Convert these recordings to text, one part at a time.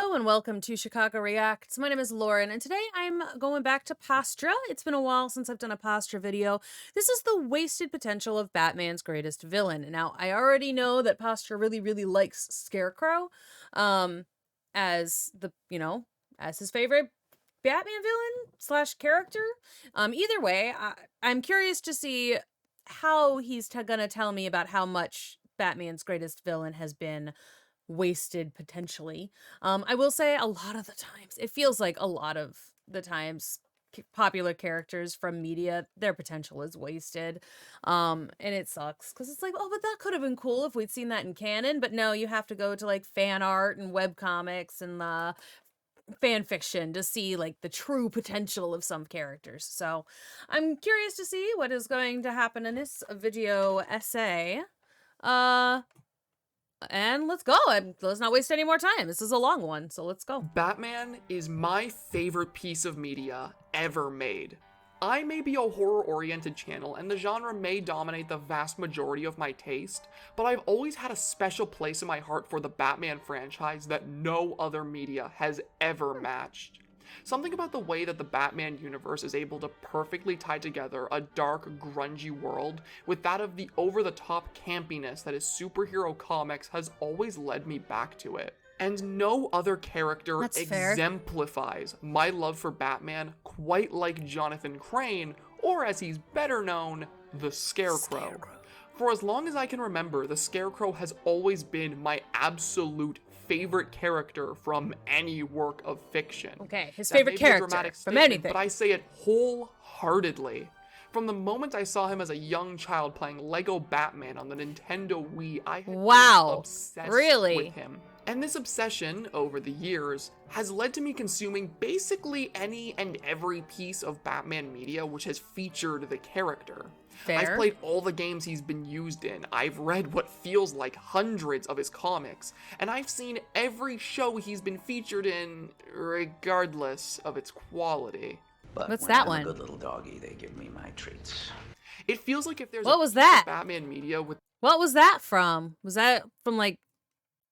Hello and welcome to Chicago Reacts. My name is Lauren and today I'm going back to Pastra. It's been a while since I've done a Pastra video. This is the wasted potential of Batman's greatest villain. Now, I already know that Pastra really likes Scarecrow as as his favorite Batman villain slash character. Either way, I'm curious to see how he's gonna tell me about how much Batman's greatest villain has been wasted potentially. I will say a lot of the times, it feels like a lot of the times popular characters from media, their potential is wasted. And it sucks because it's like, oh, but that could have been cool if we'd seen that in canon. But no, you have to go to like fan art and web comics and fan fiction to see like the true potential of some characters. So I'm curious to see what is going to happen in this video essay. And let's go. Let's not waste any more time. This is a long one, so let's go. Batman is my favorite piece of media ever made. I may be a horror-oriented channel, and the genre may dominate the vast majority of my taste, but I've always had a special place in my heart for the Batman franchise that no other media has ever matched. Something about the way that the Batman universe is able to perfectly tie together a dark, grungy world with that of the over-the-top campiness that is superhero comics has always led me back to it. And no other character exemplifies my love for Batman quite like Jonathan Crane, or as he's better known, the Scarecrow. For as long as I can remember, the Scarecrow has always been my absolute favorite character from any work of fiction. Okay, his favorite character from anything. But I say it wholeheartedly. From the moment I saw him as a young child playing Lego Batman on the Nintendo Wii, I had been obsessed with him. And this obsession, over the years, has led to me consuming basically any and every piece of Batman media which has featured the character. I've played all the games he's been used in, I've read what feels like hundreds of his comics, and I've seen every show he's been featured in, regardless of its quality. But what's when that I'm one? A good little doggy, they give me my treats. It feels like if there's what was that? Batman media with what was that from? Was that from like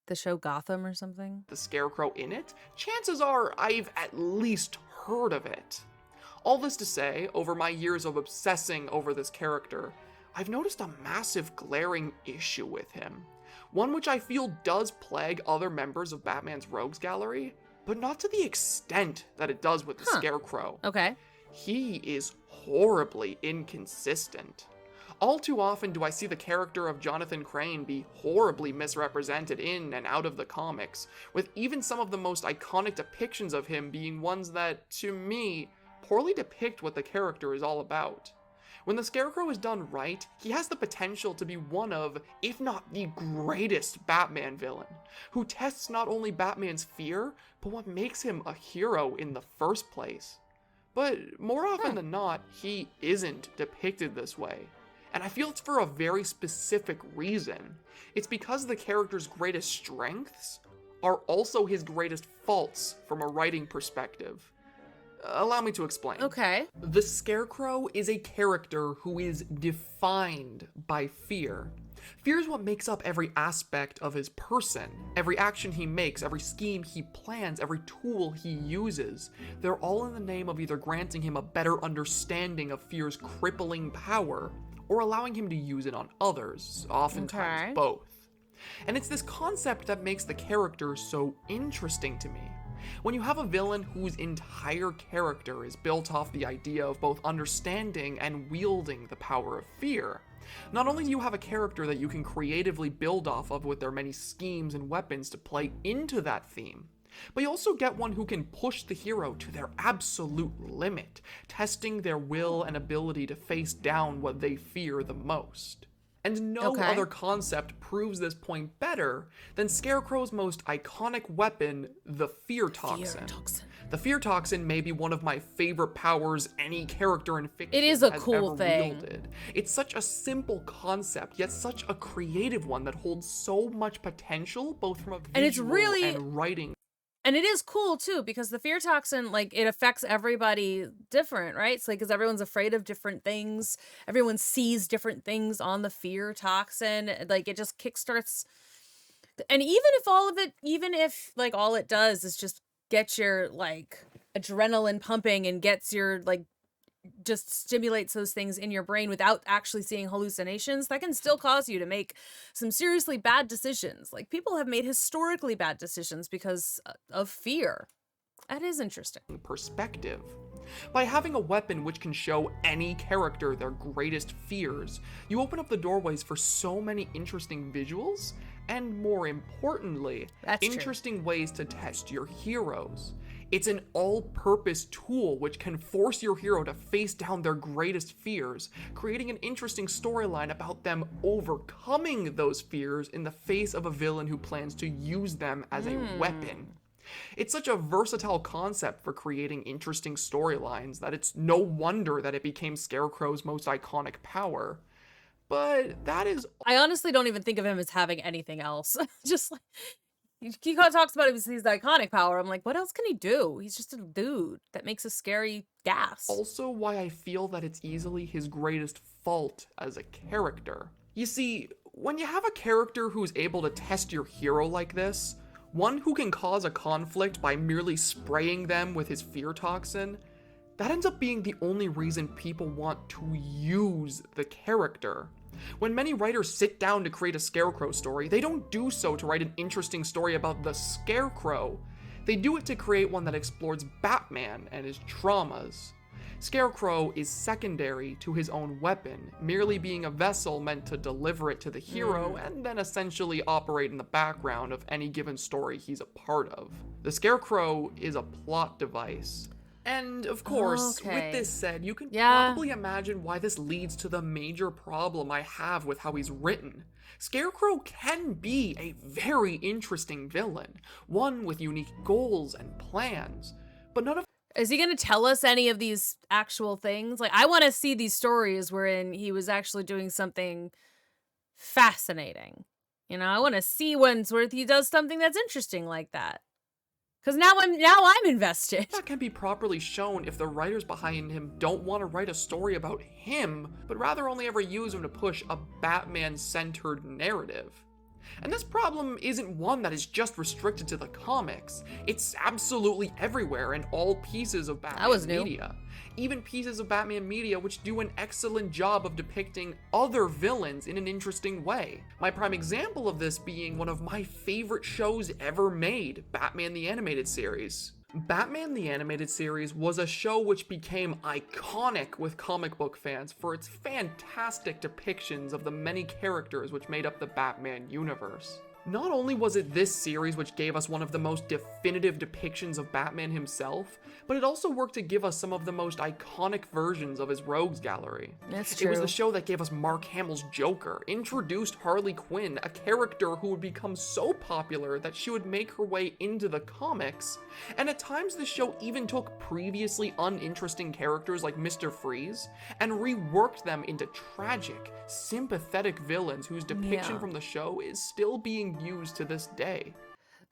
the show Gotham or something? The Scarecrow in it? Chances are I've at least heard of it. All this to say, over my years of obsessing over this character, I've noticed a massive glaring issue with him. One which I feel does plague other members of Batman's Rogues Gallery, but not to the extent that it does with the Scarecrow. Okay. He is horribly inconsistent. All too often do I see the character of Jonathan Crane be horribly misrepresented in and out of the comics, with even some of the most iconic depictions of him being ones that, to me, poorly depict what the character is all about. When the Scarecrow is done right, he has the potential to be one of, if not the greatest Batman villain, who tests not only Batman's fear, but what makes him a hero in the first place. But more often than not, he isn't depicted this way. And I feel it's for a very specific reason. It's because the character's greatest strengths are also his greatest faults from a writing perspective. Allow me to explain. Okay. The Scarecrow is a character who is defined by fear. Fear is what makes up every aspect of his person. Every action he makes, every scheme he plans, every tool he uses. They're all in the name of either granting him a better understanding of fear's crippling power, or allowing him to use it on others, oftentimes both. And it's this concept that makes the character so interesting to me. When you have a villain whose entire character is built off the idea of both understanding and wielding the power of fear, not only do you have a character that you can creatively build off of with their many schemes and weapons to play into that theme, but you also get one who can push the hero to their absolute limit, testing their will and ability to face down what they fear the most. And no other concept proves this point better than Scarecrow's most iconic weapon, the Fear Toxin. The Fear Toxin may be one of my favorite powers any character in fiction has ever wielded. It's such a simple concept, yet such a creative one that holds so much potential, both from a visual and writing. And it is cool too, because the fear toxin, like, it affects everybody different, right? It's like, because everyone's afraid of different things. Everyone sees different things on the fear toxin. Like, it just kickstarts And even if like all it does is just get your like adrenaline pumping and gets your like just stimulates those things in your brain without actually seeing hallucinations, that can still cause you to make some seriously bad decisions. Like people have made historically bad decisions because of fear. That is interesting. Perspective. By having a weapon which can show any character their greatest fears, you open up the doorways for so many interesting visuals, and more importantly, interesting ways to test your heroes. It's an all-purpose tool which can force your hero to face down their greatest fears, creating an interesting storyline about them overcoming those fears in the face of a villain who plans to use them as a weapon. It's such a versatile concept for creating interesting storylines that it's no wonder that it became Scarecrow's most iconic power. But that is... I honestly don't even think of him as having anything else. Just like, he talks about his iconic power. I'm like, what else can he do? He's just a dude that makes a scary gas. Also why I feel that it's easily his greatest fault as a character. You see, when you have a character who's able to test your hero like this, one who can cause a conflict by merely spraying them with his fear toxin, that ends up being the only reason people want to use the character. When many writers sit down to create a Scarecrow story, they don't do so to write an interesting story about the Scarecrow. They do it to create one that explores Batman and his traumas. Scarecrow is secondary to his own weapon, merely being a vessel meant to deliver it to the hero and then essentially operate in the background of any given story he's a part of. The Scarecrow is a plot device. And of course, with this said, you can probably imagine why this leads to the major problem I have with how he's written. Scarecrow can be a very interesting villain, one with unique goals and plans, but none of... Is he going to tell us any of these actual things? Like, I want to see these stories wherein he was actually doing something fascinating. You know, I want to see ones where he does something that's interesting like that. Because now I'm invested. That can be properly shown if the writers behind him don't want to write a story about him, but rather only ever use him to push a Batman-centered narrative. And this problem isn't one that is just restricted to the comics. It's absolutely everywhere in all pieces of Batman media. Even pieces of Batman media which do an excellent job of depicting other villains in an interesting way. My prime example of this being one of my favorite shows ever made, Batman the Animated Series. Batman the Animated Series was a show which became iconic with comic book fans for its fantastic depictions of the many characters which made up the Batman universe. Not only was it this series which gave us one of the most definitive depictions of Batman himself, but it also worked to give us some of the most iconic versions of his rogues gallery. That's true. It was the show that gave us Mark Hamill's Joker, introduced Harley Quinn, a character who would become so popular that she would make her way into the comics, and at times the show even took previously uninteresting characters like Mr. Freeze and reworked them into tragic, sympathetic villains whose depiction from the show is still being used to this day.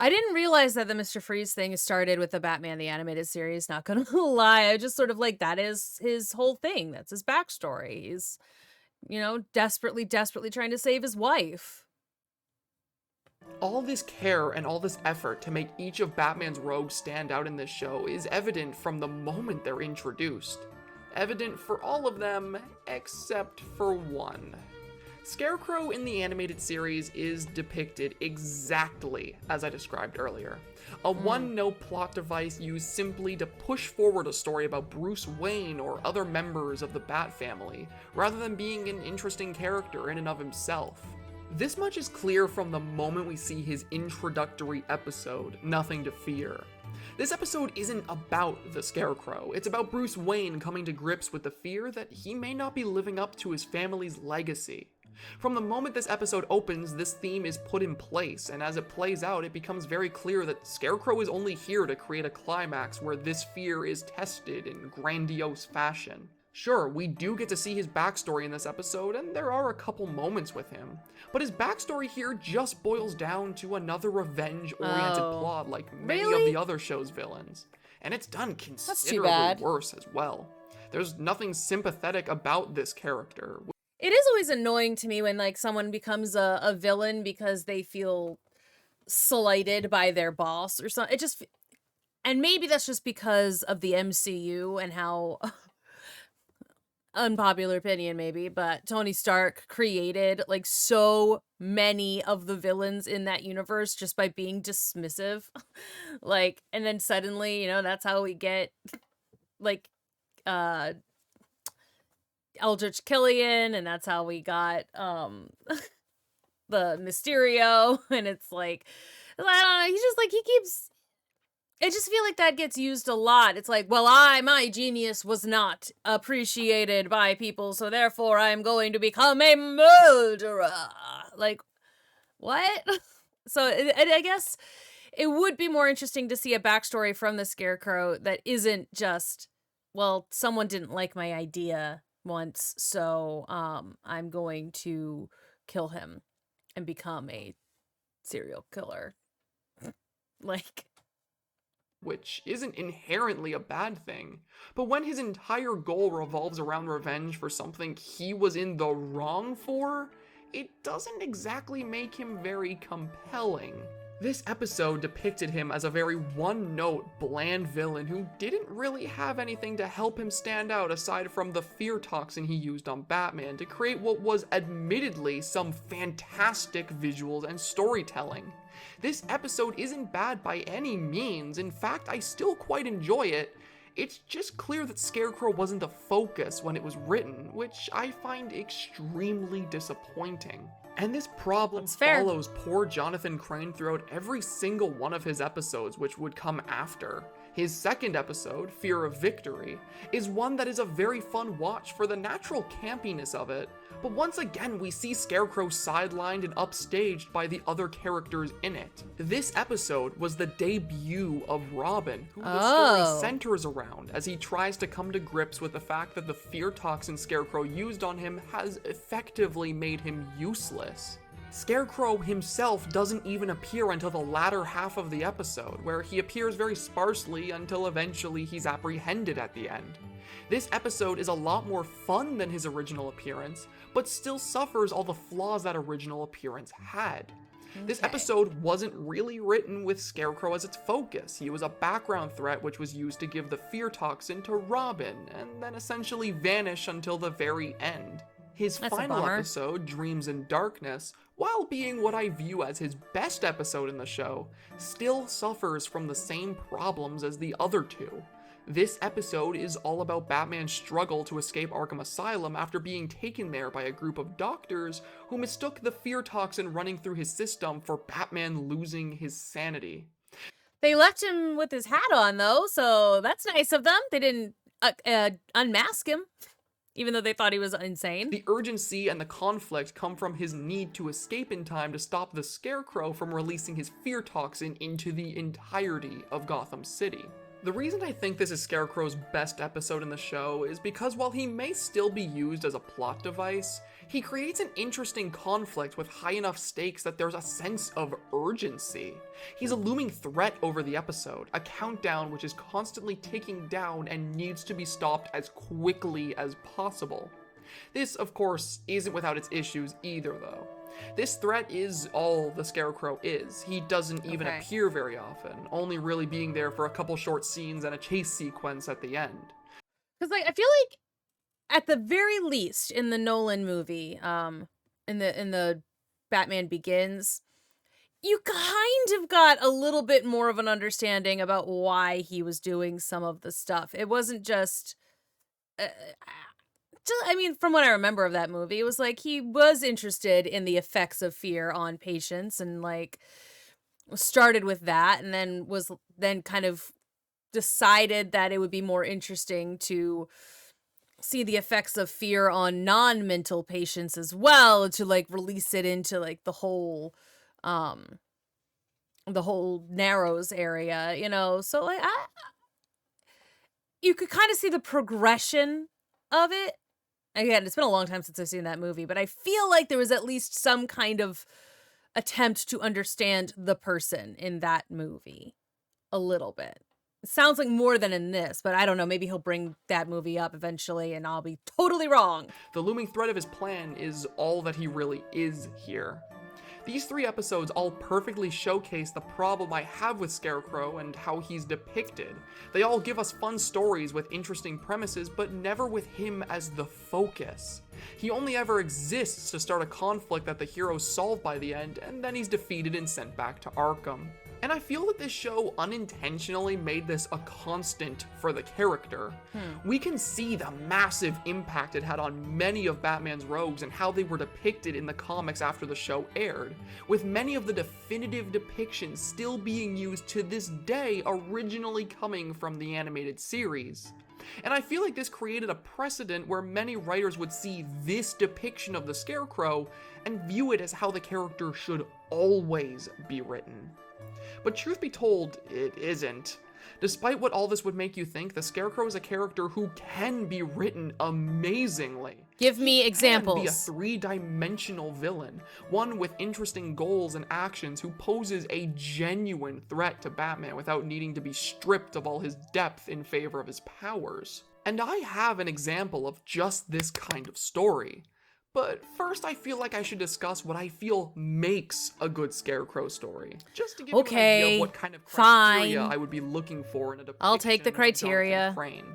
I didn't realize that the Mr. Freeze thing started with the Batman the Animated Series, not gonna lie. I just sort of like, that is his whole thing. That's his backstory. He's, you know, desperately trying to save his wife. All this care and all this effort to make each of Batman's rogues stand out in this show is evident from the moment they're introduced. Evident for all of them, except for one. Scarecrow in the animated series is depicted exactly as I described earlier. A one-note plot device used simply to push forward a story about Bruce Wayne or other members of the Bat family, rather than being an interesting character in and of himself. This much is clear from the moment we see his introductory episode, Nothing to Fear. This episode isn't about the Scarecrow, it's about Bruce Wayne coming to grips with the fear that he may not be living up to his family's legacy. From the moment this episode opens, this theme is put in place, and as it plays out, it becomes very clear that Scarecrow is only here to create a climax where this fear is tested in grandiose fashion. Sure, we do get to see his backstory in this episode, and there are a couple moments with him, but his backstory here just boils down to another revenge-oriented plot like many of the other show's villains. And it's done considerably worse as well. There's nothing sympathetic about this character. It is always annoying to me when like someone becomes a villain because they feel slighted by their boss or something. And maybe that's just because of the MCU and how unpopular opinion maybe, but Tony Stark created like so many of the villains in that universe just by being dismissive. Like, and then suddenly, that's how we get like uh Eldritch Killian, and that's how we got the Mysterio, and it's like, I don't know, he's just like, he keeps, I just feel like that gets used a lot. It's like, well, my genius was not appreciated by people, so therefore I'm going to become a murderer. Like, what? So I guess it would be more interesting to see a backstory from the Scarecrow that isn't just, well, someone didn't like my idea once, so I'm going to kill him and become a serial killer. Like, which isn't inherently a bad thing. But when his entire goal revolves around revenge for something he was in the wrong for, it doesn't exactly make him very compelling. This episode depicted him as a very one-note, bland villain who didn't really have anything to help him stand out aside from the fear toxin he used on Batman to create what was admittedly some fantastic visuals and storytelling. This episode isn't bad by any means. In fact, I still quite enjoy it. It's just clear that Scarecrow wasn't the focus when it was written, which I find extremely disappointing. And this problem follows poor Jonathan Crane throughout every single one of his episodes, which would come after. His second episode, Fear of Victory, is one that is a very fun watch for the natural campiness of it, but once again we see Scarecrow sidelined and upstaged by the other characters in it. This episode was the debut of Robin, who the story centers around as he tries to come to grips with the fact that the fear toxin Scarecrow used on him has effectively made him useless. Scarecrow himself doesn't even appear until the latter half of the episode, where he appears very sparsely until eventually he's apprehended at the end. This episode is a lot more fun than his original appearance, but still suffers all the flaws that original appearance had. This episode wasn't really written with Scarecrow as its focus. He was a background threat which was used to give the fear toxin to Robin, and then essentially vanish until the very end. His final episode, Dreams in Darkness, while being what I view as his best episode in the show, still suffers from the same problems as the other two. This episode is all about Batman's struggle to escape Arkham Asylum after being taken there by a group of doctors who mistook the fear toxin running through his system for Batman losing his sanity. They left him with his hat on, though, so that's nice of them. They didn't unmask him, even though they thought he was insane. The urgency and the conflict come from his need to escape in time to stop the Scarecrow from releasing his fear toxin into the entirety of Gotham City. The reason I think this is Scarecrow's best episode in the show is because while he may still be used as a plot device, he creates an interesting conflict with high enough stakes that there's a sense of urgency. He's a looming threat over the episode, a countdown which is constantly ticking down and needs to be stopped as quickly as possible. This, of course, isn't without its issues either, though. This threat is all the Scarecrow is. He doesn't even appear very often, only really being there for a couple short scenes and a chase sequence at the end. Because, like, I feel like at the very least in the Nolan movie, in the Batman Begins, you kind of got a little bit more of an understanding about why he was doing some of the stuff. It wasn't just I mean, from what I remember of that movie, it was like he was interested in the effects of fear on patients and like started with that and then kind of decided that it would be more interesting to see the effects of fear on non-mental patients as well, to like release it into like the whole Narrows area, so like you could kind of see the progression of it. Again, it's been a long time since I've seen that movie, but I feel like there was at least some kind of attempt to understand the person in that movie a little bit. It sounds like more than in this, but I don't know. Maybe he'll bring that movie up eventually and I'll be totally wrong. The looming threat of his plan is all that he really is here. These 3 episodes all perfectly showcase the problem I have with Scarecrow and how he's depicted. They all give us fun stories with interesting premises, but never with him as the focus. He only ever exists to start a conflict that the heroes solve by the end, and then he's defeated and sent back to Arkham. And I feel that this show unintentionally made this a constant for the character. We can see the massive impact it had on many of Batman's rogues and how they were depicted in the comics after the show aired, with many of the definitive depictions still being used to this day, originally coming from the animated series. And I feel like this created a precedent where many writers would see this depiction of the Scarecrow and view it as how the character should always be written. But truth be told, it isn't. Despite what all this would make you think, the Scarecrow is a character who can be written amazingly. Give me He examples. can be a 3-dimensional villain, one with interesting goals and actions who poses a genuine threat to Batman without needing to be stripped of all his depth in favor of his powers. And I have an example of just this kind of story. But first, I feel like I should discuss what I feel makes a good Scarecrow story, just to give you an idea of what kind of criteria fine. I would be looking for in a depiction I'll take the of Jonathan criteria. Crane.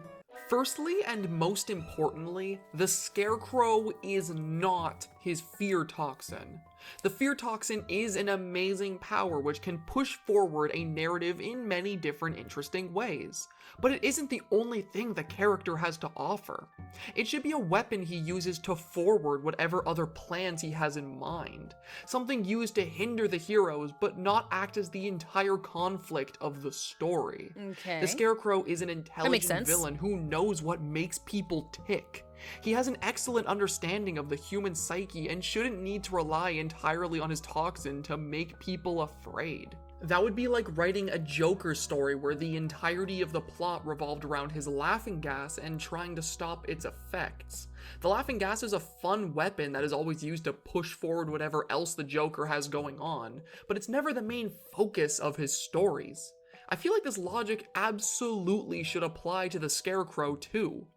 Firstly, and most importantly, the Scarecrow is not his fear toxin. The fear toxin is an amazing power which can push forward a narrative in many different interesting ways. But it isn't the only thing the character has to offer. It should be a weapon he uses to forward whatever other plans he has in mind. Something used to hinder the heroes, but not act as the entire conflict of the story. Okay. The Scarecrow is an makes intelligent sense. villain who knows what makes people tick. He has an excellent understanding of the human psyche and shouldn't need to rely entirely on his toxin to make people afraid. That would be like writing a Joker story where the entirety of the plot revolved around his laughing gas and trying to stop its effects. The laughing gas is a fun weapon that is always used to push forward whatever else the Joker has going on, but it's never the main focus of his stories. I feel like this logic absolutely should apply to the Scarecrow too.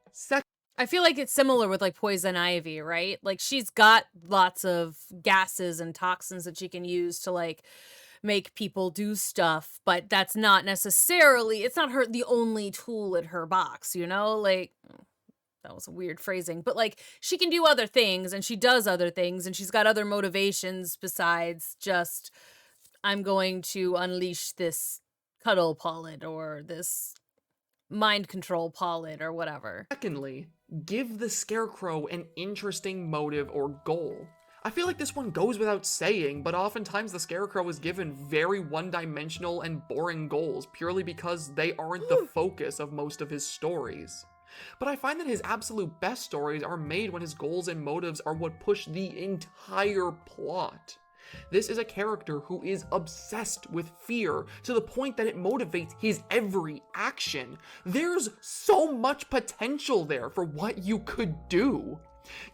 I feel like it's similar with like Poison Ivy, right? Like she's got lots of gases and toxins that she can use to like make people do stuff, but that's not necessarily, it's not her the only tool in her box, you know? Like that was a weird phrasing, but like she can do other things and she does other things and she's got other motivations besides just I'm going to unleash this cuddle pollen or this mind control pollen or whatever. Secondly, give the Scarecrow an interesting motive or goal. I feel like this one goes without saying, but oftentimes the Scarecrow is given very one-dimensional and boring goals purely because they aren't the focus of most of his stories. But I find that his absolute best stories are made when his goals and motives are what push the entire plot. This is a character who is obsessed with fear to the point that it motivates his every action. There's so much potential there for what you could do.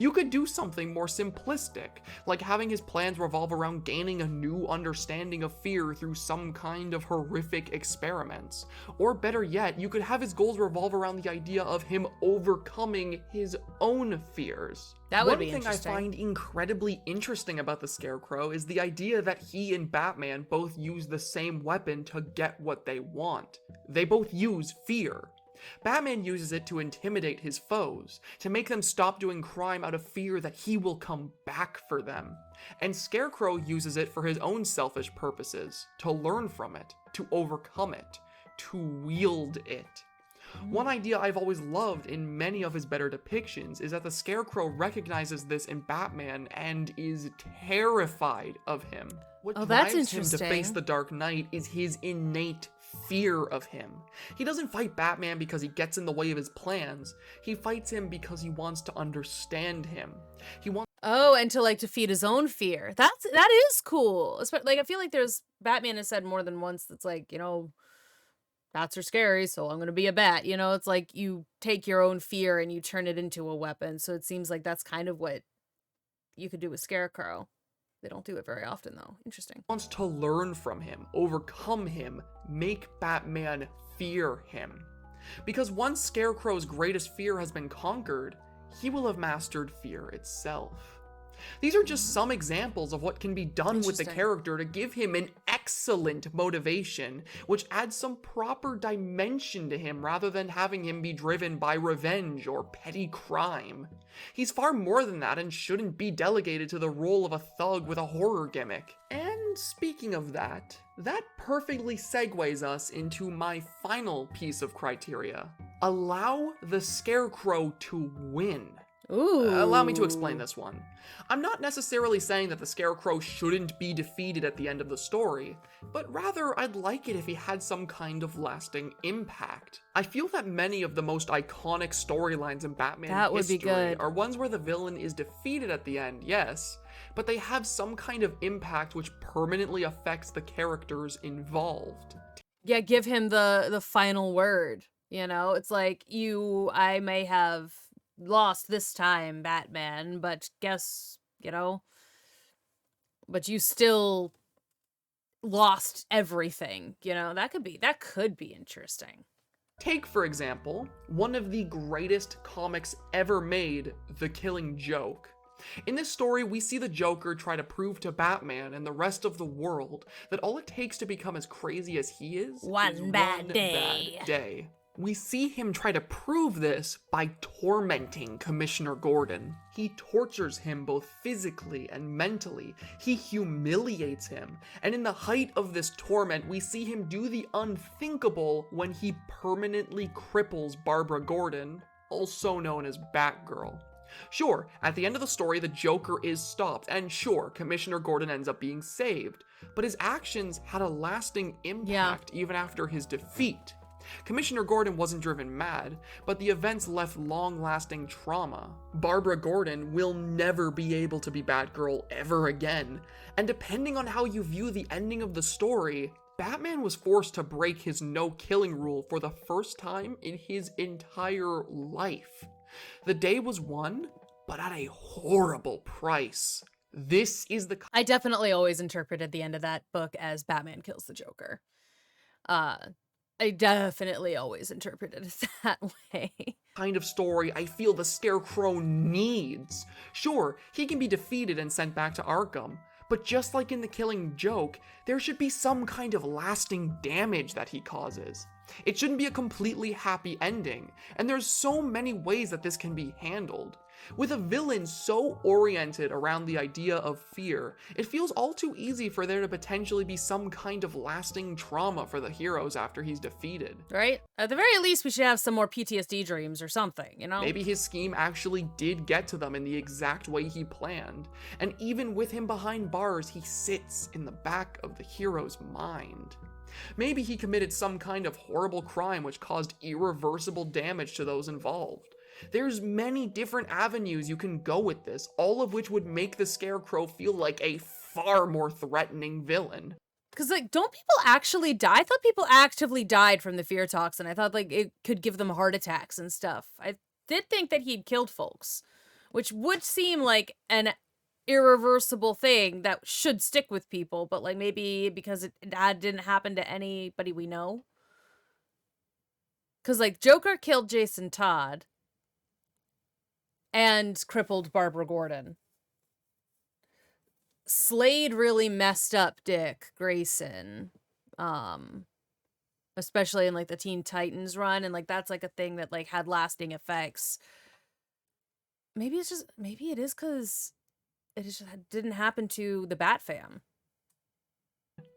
You could do something more simplistic, like having his plans revolve around gaining a new understanding of fear through some kind of horrific experiments. Or better yet, you could have his goals revolve around the idea of him overcoming his own fears. That would One be thing I interesting. find incredibly interesting about the Scarecrow is the idea that he and Batman both use the same weapon to get what they want. They both use fear. Batman uses it to intimidate his foes, to make them stop doing crime out of fear that he will come back for them. And Scarecrow uses it for his own selfish purposes, to learn from it, to overcome it, to wield it. One idea I've always loved in many of his better depictions is that the Scarecrow recognizes this in Batman and is terrified of him. What Oh, that's drives him to face interesting. the Dark Knight is his innate fear of him. He doesn't fight Batman because he gets in the way of his plans. He fights him because he wants to understand him. He wants Oh, and to like defeat his own fear. That is cool. Like I feel like there's Batman has said more than once that's like, you know, bats are scary, so I'm gonna be a bat. You know, it's like you take your own fear and you turn it into a weapon. So it seems like that's kind of what you could do with Scarecrow. They don't do it very often though. Interesting. wants to learn from him, overcome him, make Batman fear him. Because once Scarecrow's greatest fear has been conquered, he will have mastered fear itself. These are just some examples of what can be done with the Interesting. character to give him an excellent motivation, which adds some proper dimension to him rather than having him be driven by revenge or petty crime. He's far more than that and shouldn't be delegated to the role of a thug with a horror gimmick. And speaking of that perfectly segues us into my final piece of criteria. Allow the Scarecrow to win. Ooh. Allow me to explain this one. I'm not necessarily saying that the Scarecrow shouldn't be defeated at the end of the story, but rather I'd like it if he had some kind of lasting impact. I feel that many of the most iconic storylines in Batman That would be history good. are ones where the villain is defeated at the end, yes, but they have some kind of impact which permanently affects the characters involved. Yeah, give him the final word. You know, it's like I may have lost this time, Batman, but guess, but you still lost everything. That could be interesting. Take, for example, one of the greatest comics ever made, The Killing Joke. In this story, we see the Joker try to prove to Batman and the rest of the world that all it takes to become as crazy as he is One bad day. bad day. We see him try to prove this by tormenting Commissioner Gordon. He tortures him both physically and mentally. He humiliates him. And in the height of this torment, we see him do the unthinkable when he permanently cripples Barbara Gordon, also known as Batgirl. Sure, at the end of the story, the Joker is stopped, and sure, Commissioner Gordon ends up being saved, but his actions had a lasting impact even after his defeat. Commissioner Gordon wasn't driven mad, but the events left long-lasting trauma. Barbara Gordon will never be able to be Batgirl ever again, and depending on how you view the ending of the story, Batman was forced to break his no-killing rule for the first time in his entire life. The day was won, but at a horrible price. This is the I definitely always interpreted the end of that book as Batman kills the Joker. I definitely always interpreted it that way. kind of story I feel the Scarecrow needs. Sure, he can be defeated and sent back to Arkham, but just like in The Killing Joke, there should be some kind of lasting damage that he causes. It shouldn't be a completely happy ending, and there's so many ways that this can be handled. With a villain so oriented around the idea of fear, it feels all too easy for there to potentially be some kind of lasting trauma for the heroes after he's defeated. Right? At the very least, we should have some more PTSD dreams or something, Maybe his scheme actually did get to them in the exact way he planned, and even with him behind bars, he sits in the back of the hero's mind. Maybe he committed some kind of horrible crime which caused irreversible damage to those involved. There's many different avenues you can go with this, all of which would make the Scarecrow feel like a far more threatening villain. Because, don't people actually die? I thought people actively died from the fear toxin. I thought, it could give them heart attacks and stuff. I did think that he'd killed folks, which would seem like an irreversible thing that should stick with people, but, maybe because it didn't happen to anybody we know. Because, Joker killed Jason Todd and crippled Barbara Gordon. Slade really messed up Dick Grayson, especially in the Teen Titans run, and that's a thing that had lasting effects. Maybe it is because it just didn't happen to the Bat fam.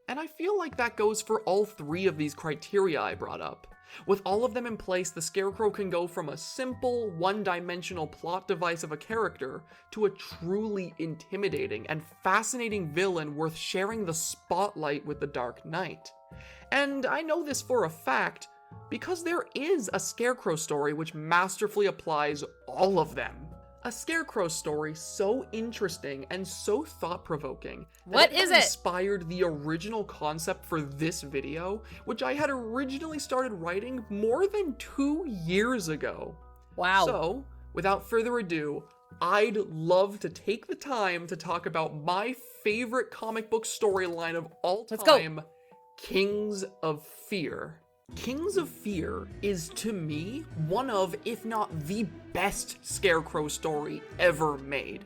And I feel like that goes for all three of these criteria I brought up. With all of them in place, the Scarecrow can go from a simple, one-dimensional plot device of a character to a truly intimidating and fascinating villain worth sharing the spotlight with the Dark Knight. And I know this for a fact, because there is a Scarecrow story which masterfully applies all of them. A Scarecrow story so interesting and so thought-provoking. What is it? Inspired the original concept for this video, which I had originally started writing more than 2 years ago. Wow. So, without further ado, I'd love to take the time to talk about my favorite comic book storyline of all Let's go. time, Kings of Fear. Kings of Fear is, to me, one of, if not the best Scarecrow story ever made.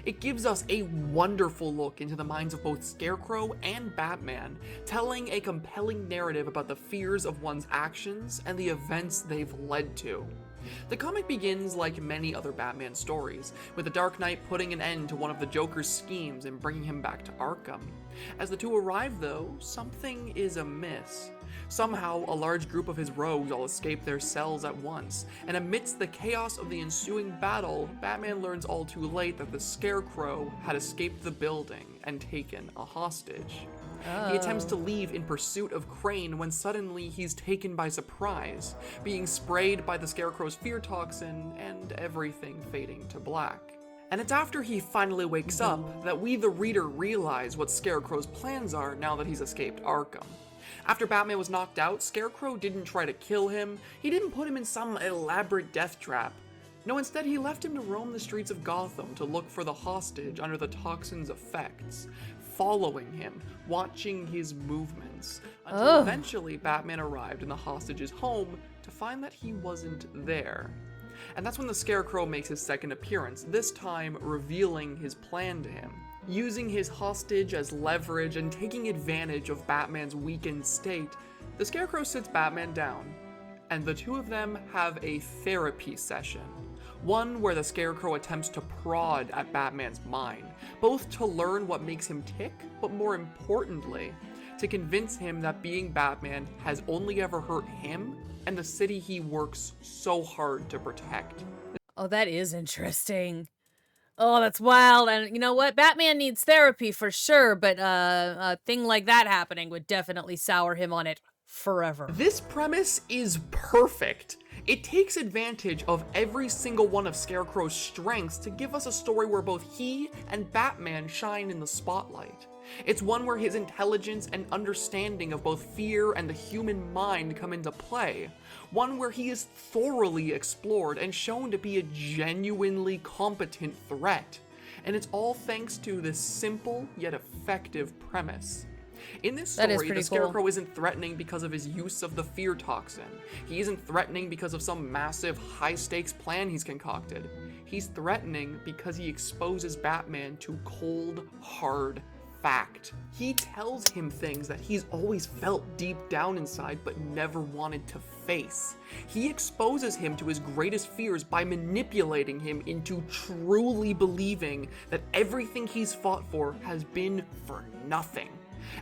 It gives us a wonderful look into the minds of both Scarecrow and Batman, telling a compelling narrative about the fears of one's actions and the events they've led to. The comic begins like many other Batman stories, with the Dark Knight putting an end to one of the Joker's schemes and bringing him back to Arkham. As the two arrive, though, something is amiss. Somehow, a large group of his rogues all escape their cells at once, and amidst the chaos of the ensuing battle, Batman learns all too late that the Scarecrow had escaped the building and taken a hostage. He attempts to leave in pursuit of Crane when suddenly he's taken by surprise, being sprayed by the Scarecrow's fear toxin and everything fading to black. And it's after he finally wakes up that we, the reader, realize what Scarecrow's plans are now that he's escaped Arkham. After Batman was knocked out, Scarecrow didn't try to kill him, he didn't put him in some elaborate death trap. No, instead he left him to roam the streets of Gotham to look for the hostage under the toxin's effects, following him, watching his movements, until eventually Batman arrived in the hostage's home to find that he wasn't there. And that's when the Scarecrow makes his second appearance, this time revealing his plan to him. Using his hostage as leverage and taking advantage of Batman's weakened state, the Scarecrow sits Batman down, and the two of them have a therapy session. One where the Scarecrow attempts to prod at Batman's mind, both to learn what makes him tick, but more importantly, to convince him that being Batman has only ever hurt him and the city he works so hard to protect. Oh, that is interesting. Oh, that's wild. And you know what? Batman needs therapy for sure, but a thing like that happening would definitely sour him on it forever. This premise is perfect. It takes advantage of every single one of Scarecrow's strengths to give us a story where both he and Batman shine in the spotlight. It's one where his intelligence and understanding of both fear and the human mind come into play. One where he is thoroughly explored and shown to be a genuinely competent threat. And it's all thanks to this simple yet effective premise. In this story, the Scarecrow isn't threatening because of his use of the fear toxin. He isn't threatening because of some massive, high-stakes plan he's concocted. He's threatening because he exposes Batman to cold, hard fact. He tells him things that he's always felt deep down inside but never wanted to face. He exposes him to his greatest fears by manipulating him into truly believing that everything he's fought for has been for nothing.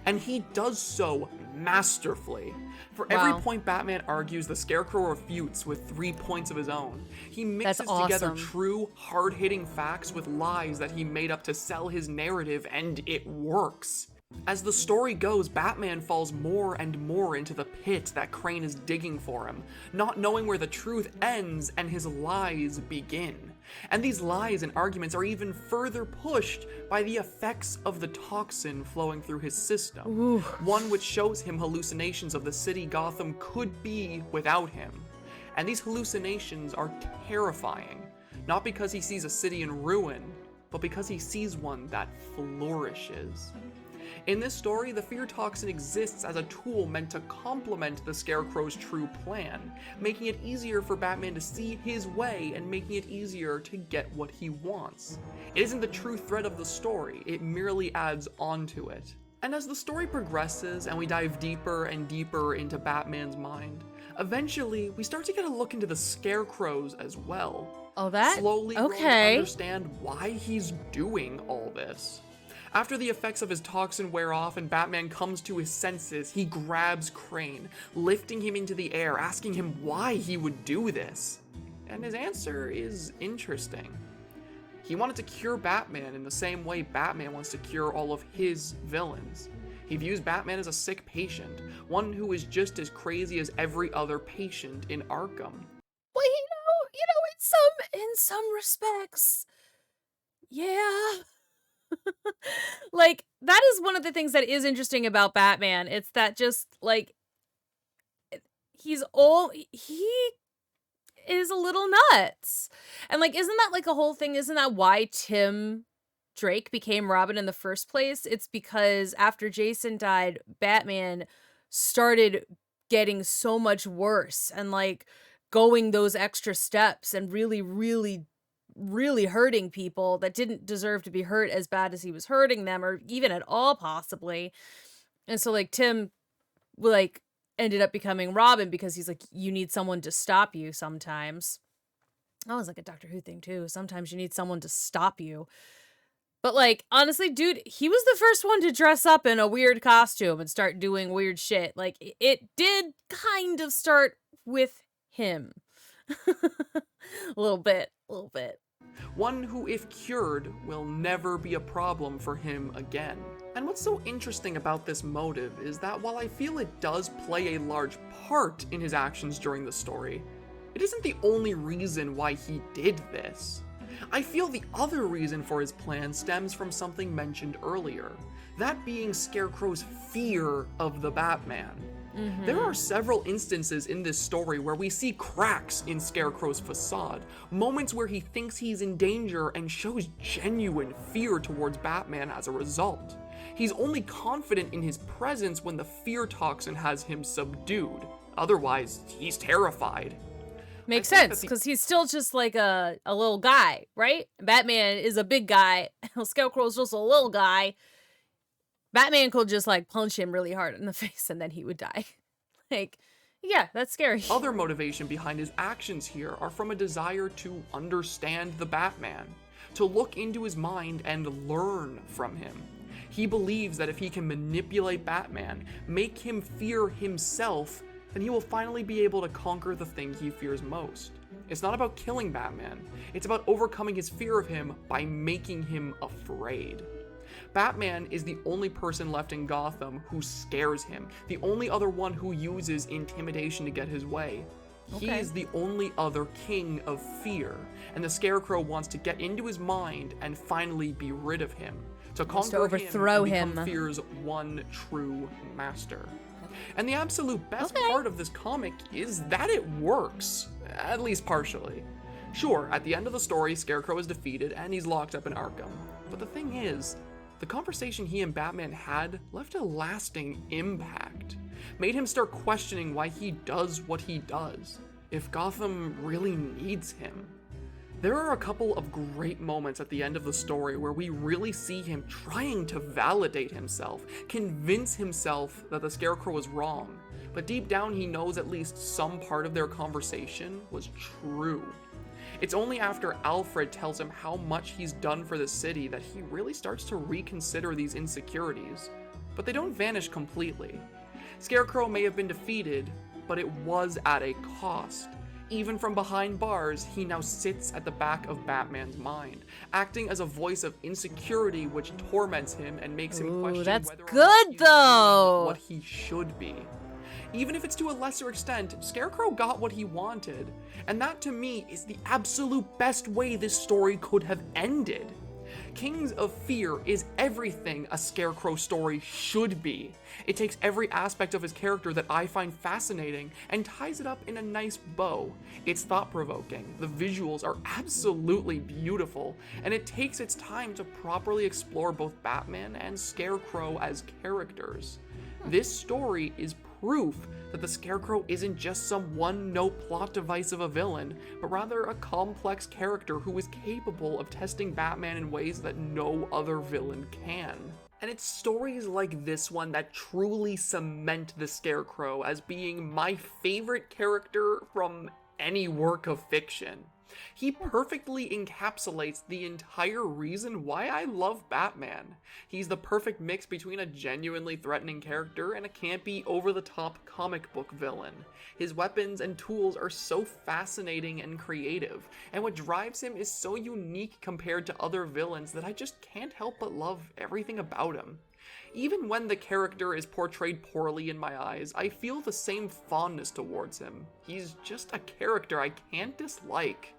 And he does so masterfully. For every point Batman argues, the Scarecrow refutes with 3 points of his own. He mixes together true, hard-hitting facts with lies that he made up to sell his narrative, and it works. As the story goes, Batman falls more and more into the pit that Crane is digging for him, not knowing where the truth ends and his lies begin. And these lies and arguments are even further pushed by the effects of the toxin flowing through his system, one which shows him hallucinations of the city Gotham could be without him. And these hallucinations are terrifying, not because he sees a city in ruin, but because he sees one that flourishes. In this story, the fear toxin exists as a tool meant to complement the Scarecrow's true plan, making it easier for Batman to see his way and making it easier to get what he wants. It isn't the true thread of the story, it merely adds onto it. And as the story progresses and we dive deeper and deeper into Batman's mind, eventually we start to get a look into the Scarecrow's as well. Slowly growing to understand why he's doing all this. After the effects of his toxin wear off and Batman comes to his senses, he grabs Crane, lifting him into the air, asking him why he would do this. And his answer is interesting. He wanted to cure Batman in the same way Batman wants to cure all of his villains. He views Batman as a sick patient, one who is just as crazy as every other patient in Arkham. Well, in some respects, yeah. Like, that is one of the things that is interesting about Batman. It's that just, like, he is a little nuts. And, like, isn't that, like, a whole thing? Isn't that why Tim Drake became Robin in the first place? It's because after Jason died, Batman started getting so much worse and, like, going those extra steps and really, really really hurting people that didn't deserve to be hurt as bad as he was hurting them, or even at all, possibly. And so, like, Tim, like, ended up becoming Robin because he's like, you need someone to stop you sometimes. That was like a Doctor Who thing too. Sometimes you need someone to stop you. But, like, honestly, dude, he was the first one to dress up in a weird costume and start doing weird shit. Like, it did kind of start with him. A little bit, a little bit. One who, if cured, will never be a problem for him again. And what's so interesting about this motive is that while I feel it does play a large part in his actions during the story, it isn't the only reason why he did this. I feel the other reason for his plan stems from something mentioned earlier, that being Scarecrow's fear of the Batman. There are several instances in this story where we see cracks in Scarecrow's facade, moments where he thinks he's in danger and shows genuine fear towards Batman as a result. He's only confident in his presence when the fear toxin has him subdued. Otherwise, he's terrified. Makes sense, because he's still just like a little guy, right? Batman is a big guy. Scarecrow's just a little guy. Batman could just, like, punch him really hard in the face and then he would die. Like, yeah, that's scary. Other motivation behind his actions here are from a desire to understand the Batman, to look into his mind and learn from him. He believes that if he can manipulate Batman, make him fear himself, then he will finally be able to conquer the thing he fears most. It's not about killing Batman, it's about overcoming his fear of him by making him afraid. Batman is the only person left in Gotham who scares him, the only other one who uses intimidation to get his way. He is the only other king of fear, and the Scarecrow wants to get into his mind and finally be rid of him, to conquer overthrow him and become him. fear's one true master. And the absolute best part of this comic is that it works, at least partially. Sure, at the end of the story, Scarecrow is defeated and he's locked up in Arkham, but the thing is, the conversation he and Batman had left a lasting impact, made him start questioning why he does what he does, if Gotham really needs him. There are a couple of great moments at the end of the story where we really see him trying to validate himself, convince himself that the Scarecrow was wrong, but deep down he knows at least some part of their conversation was true. It's only after Alfred tells him how much he's done for the city that he really starts to reconsider these insecurities, but they don't vanish completely. Scarecrow may have been defeated, but it was at a cost. Even from behind bars, he now sits at the back of Batman's mind, acting as a voice of insecurity which torments him and makes him question that's whether or good, not he's though. doing what he should be. Even if it's to a lesser extent, Scarecrow got what he wanted, and that to me is the absolute best way this story could have ended. Kings of Fear is everything a Scarecrow story should be. It takes every aspect of his character that I find fascinating and ties it up in a nice bow. It's thought-provoking, the visuals are absolutely beautiful, and it takes its time to properly explore both Batman and Scarecrow as characters. This story is proof that the Scarecrow isn't just some one-note plot device of a villain, but rather a complex character who is capable of testing Batman in ways that no other villain can. And it's stories like this one that truly cement the Scarecrow as being my favorite character from any work of fiction. He perfectly encapsulates the entire reason why I love Batman. He's the perfect mix between a genuinely threatening character and a campy, over-the-top comic book villain. His weapons and tools are so fascinating and creative, and what drives him is so unique compared to other villains that I just can't help but love everything about him. Even when the character is portrayed poorly in my eyes, I feel the same fondness towards him. He's just a character I can't dislike.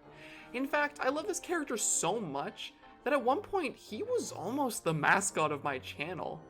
In fact, I love this character so much that at one point he was almost the mascot of my channel.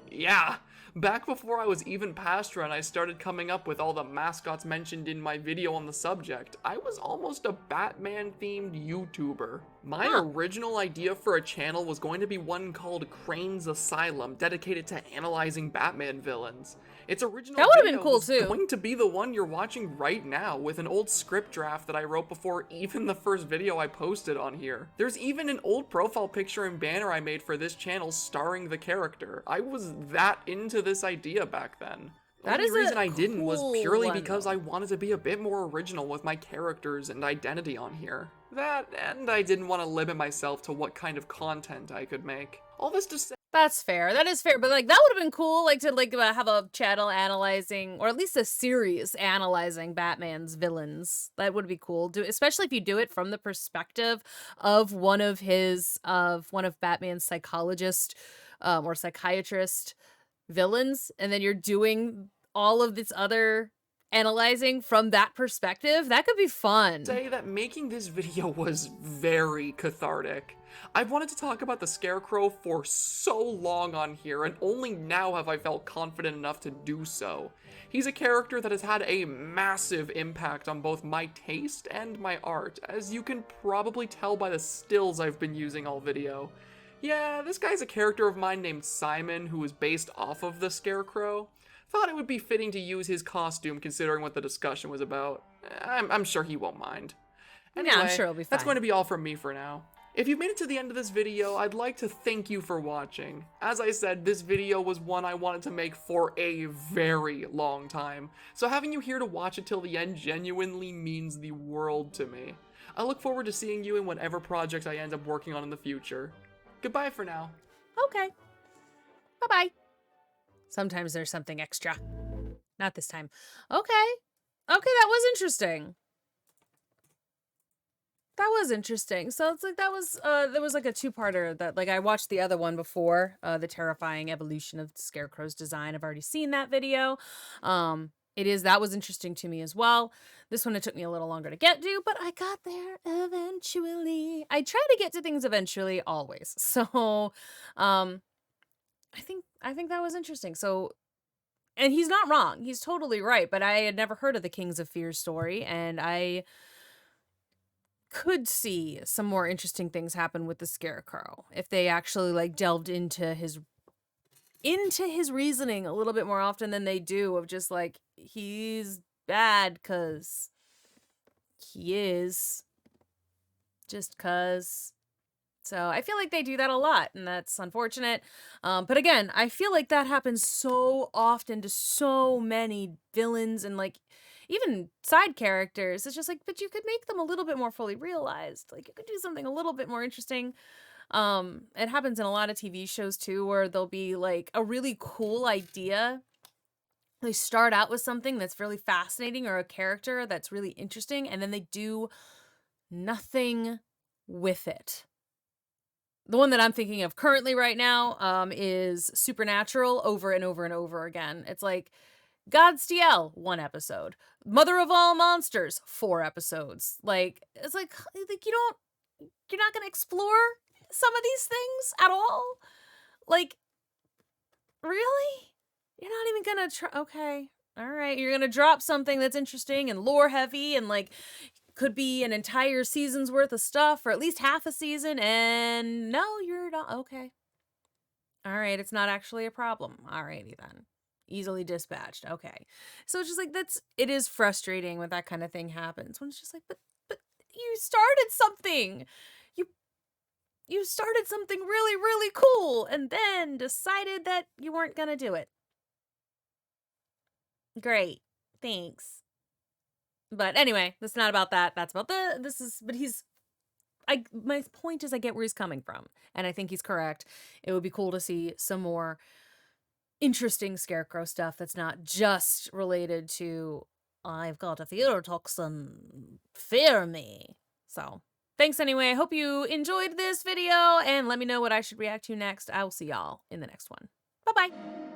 Yeah, back before I was even Pastra and I started coming up with all the mascots mentioned in my video on the subject, I was almost a Batman-themed YouTuber. My Huh. original idea for a channel was going to be one called Crane's Asylum, dedicated to analyzing Batman villains. Its original That would have been video cool was too. going to be the one you're watching right now, with an old script draft that I wrote before even the first video I posted on here. There's even an old profile picture and banner I made for this channel starring the character. I was that into this idea back then. The That only is reason a I didn't was cool purely one, because though. I wanted to be a bit more original with my characters and identity on here. That, and I didn't want to limit myself to what kind of content I could make. All this to say, That's fair. That is fair. But like that would have been cool, like to like have a channel analyzing, or at least a series analyzing Batman's villains. That would be cool. Do especially if you do it from the perspective of one of Batman's psychologist or psychiatrist villains, and then you're doing all of this other analyzing from that perspective. That could be fun. that making this video was very cathartic. I've wanted to talk about the Scarecrow for so long on here, and only now have I felt confident enough to do so. He's a character that has had a massive impact on both my taste and my art, as you can probably tell by the stills I've been using all video. Yeah, this guy's a character of mine named Simon, who was based off of the Scarecrow. Thought it would be fitting to use his costume considering what the discussion was about. I'm sure he won't mind. Anyway, Yeah, I'm sure it'll be that's fine. going to be all from me for now. If you've made it to the end of this video, I'd like to thank you for watching. As I said, this video was one I wanted to make for a very long time, so having you here to watch it till the end genuinely means the world to me. I look forward to seeing you in whatever project I end up working on in the future. Goodbye for now. Okay. Bye-bye. Sometimes there's something extra. Not this time. Okay. Okay, that was interesting. That was interesting. So it's like that was there was like a two-parter that like I watched the other one before, the terrifying evolution of Scarecrow's design. I've already seen that video. That was interesting to me as well. This one it took me a little longer to get to, but I got there eventually. I try to get to things eventually always. So I think that was interesting. So and he's not wrong. He's totally right, but I had never heard of the Kings of Fear story, and I could see some more interesting things happen with the Scarecrow if they actually like delved into his reasoning a little bit more often than they do, of just like he's bad cuz he is, just cuz. So I feel like they do that a lot, and that's unfortunate. But again, I feel like that happens so often to so many villains and like even side characters. It's just like, but you could make them a little bit more fully realized. Like you could do something a little bit more interesting. It happens in a lot of TV shows too, where there'll be like a really cool idea. They start out with something that's really fascinating or a character that's really interesting, and then they do nothing with it. The one that I'm thinking of currently right now is Supernatural over and over and over again. It's like Godstiel, 1 episode. Mother of All Monsters, 4 episodes. Like, it's like you're not going to explore some of these things at all? Like, really? You're not even going to try? Okay. All right. You're going to drop something that's interesting and lore heavy and like could be an entire season's worth of stuff, or at least half a season, and no, you're not. Okay. All right, it's not actually a problem. Alrighty then. Easily dispatched. Okay. So it's just like it is frustrating when that kind of thing happens. When it's just like, but you started something. You started something really, really cool and then decided that you weren't gonna do it. Great. Thanks. But anyway, that's not about that. That's about my point is I get where he's coming from, and I think he's correct. It would be cool to see some more interesting Scarecrow stuff that's not just related to I've got a fear toxin, fear me. So, thanks anyway. I hope you enjoyed this video, and let me know what I should react to next. I will see y'all in the next one. Bye-bye.